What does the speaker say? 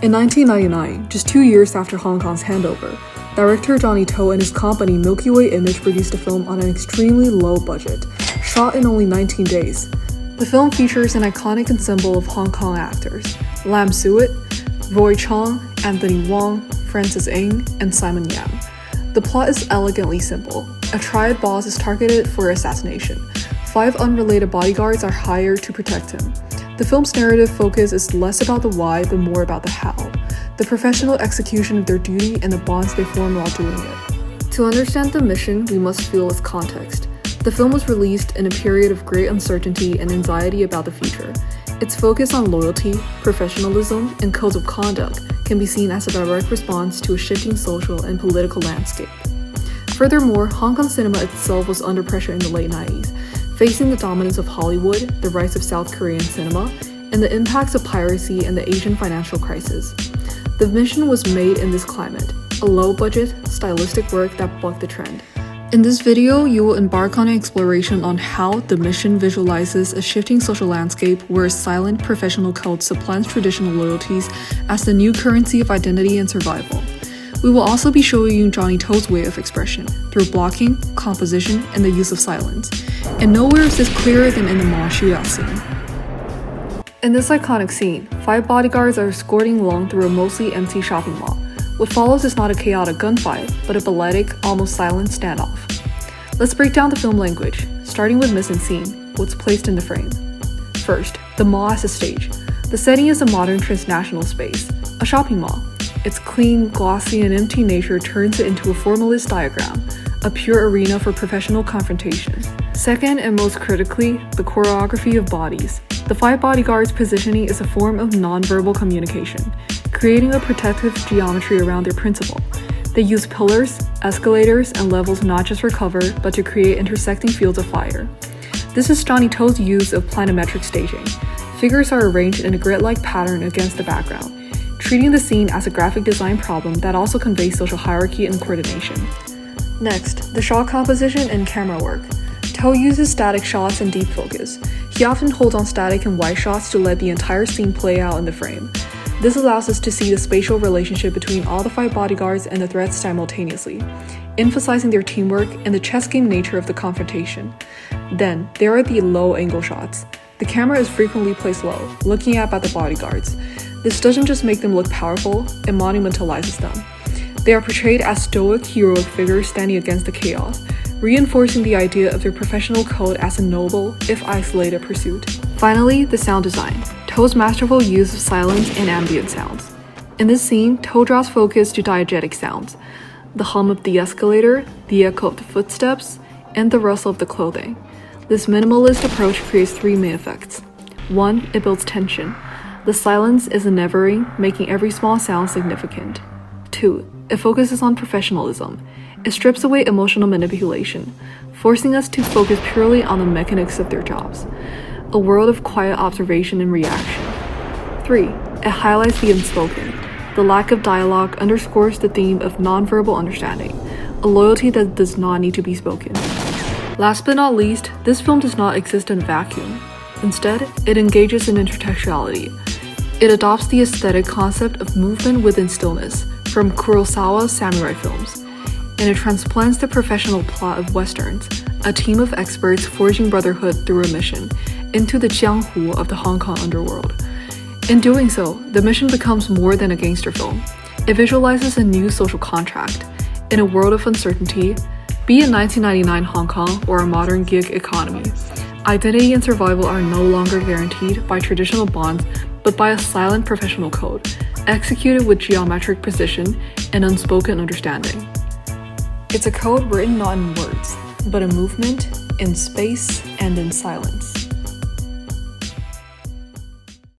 In 1999, just 2 years after Hong Kong's handover, director Johnny To and his company Milky Way Image produced a film on an extremely low budget, shot in only 19 days. The film features an iconic ensemble of Hong Kong actors: Lam Suet, Roy Chong, Anthony Wong, Francis Ng, and Simon Yam. The plot is elegantly simple. A triad boss is targeted for assassination. 5 unrelated bodyguards are hired to protect him. The film's narrative focus is less about the why but more about the how, the professional execution of their duty and the bonds they form while doing it. To understand the mission, we must feel its context. The film was released in a period of great uncertainty and anxiety about the future. Its focus on loyalty, professionalism, and codes of conduct can be seen as a direct response to a shifting social and political landscape. Furthermore, Hong Kong cinema itself was under pressure in the late 90s, facing the dominance of Hollywood, the rise of South Korean cinema, and the impacts of piracy and the Asian financial crisis. The mission was made in this climate, a low-budget, stylistic work that bucked the trend. In this video, you will embark on an exploration on how The Mission visualizes a shifting social landscape where a silent professional code supplants traditional loyalties as the new currency of identity and survival. We will also be showing you Johnny To's way of expression, through blocking, composition, and the use of silence. And nowhere is this clearer than in the Ma Shuya scene. In this iconic scene, 5 bodyguards are escorting Long through a mostly empty shopping mall. What follows is not a chaotic gunfight, but a balletic, almost silent standoff. Let's break down the film language, starting with mise en scene, what's placed in the frame. First, the mall as a stage. The setting is a modern transnational space, a shopping mall. Its clean, glossy, and empty nature turns it into a formalist diagram, a pure arena for professional confrontation. Second, and most critically, the choreography of bodies. The 5 bodyguards' positioning is a form of non-verbal communication, creating a protective geometry around their principal. They use pillars, escalators, and levels not just for cover, but to create intersecting fields of fire. This is Johnny To's use of planimetric staging. Figures are arranged in a grid-like pattern against the background, treating the scene as a graphic design problem that also conveys social hierarchy and coordination. Next, the shot composition and camera work. To uses static shots and deep focus. He often holds on static and wide shots to let the entire scene play out in the frame. This allows us to see the spatial relationship between all the 5 bodyguards and the threats simultaneously, emphasizing their teamwork and the chess game nature of the confrontation. Then, there are the low-angle shots. The camera is frequently placed low, looking up at the bodyguards. This doesn't just make them look powerful, it monumentalizes them. They are portrayed as stoic, heroic figures standing against the chaos, reinforcing the idea of their professional code as a noble, if isolated, pursuit. Finally, the sound design. To's masterful use of silence and ambient sounds. In this scene, To draws focus to diegetic sounds, the hum of the escalator, the echo of the footsteps, and the rustle of the clothing. This minimalist approach creates 3 main effects. 1. It builds tension. The silence is unnerving, making every small sound significant. 2. It focuses on professionalism. It strips away emotional manipulation, forcing us to focus purely on the mechanics of their jobs. A world of quiet observation and reaction. 3. It highlights the unspoken. The lack of dialogue underscores the theme of nonverbal understanding, a loyalty that does not need to be spoken. Last but not least, this film does not exist in a vacuum. Instead, it engages in intertextuality. It adopts the aesthetic concept of movement within stillness from Kurosawa's samurai films, and it transplants the professional plot of westerns, a team of experts forging brotherhood through a mission, into the jianghu of the Hong Kong underworld. In doing so, The Mission becomes more than a gangster film. It visualizes a new social contract. In a world of uncertainty, be it 1999 Hong Kong or a modern gig economy, identity and survival are no longer guaranteed by traditional bonds, but by a silent professional code, executed with geometric precision and unspoken understanding. It's a code written not in words, but a movement in space and in silence.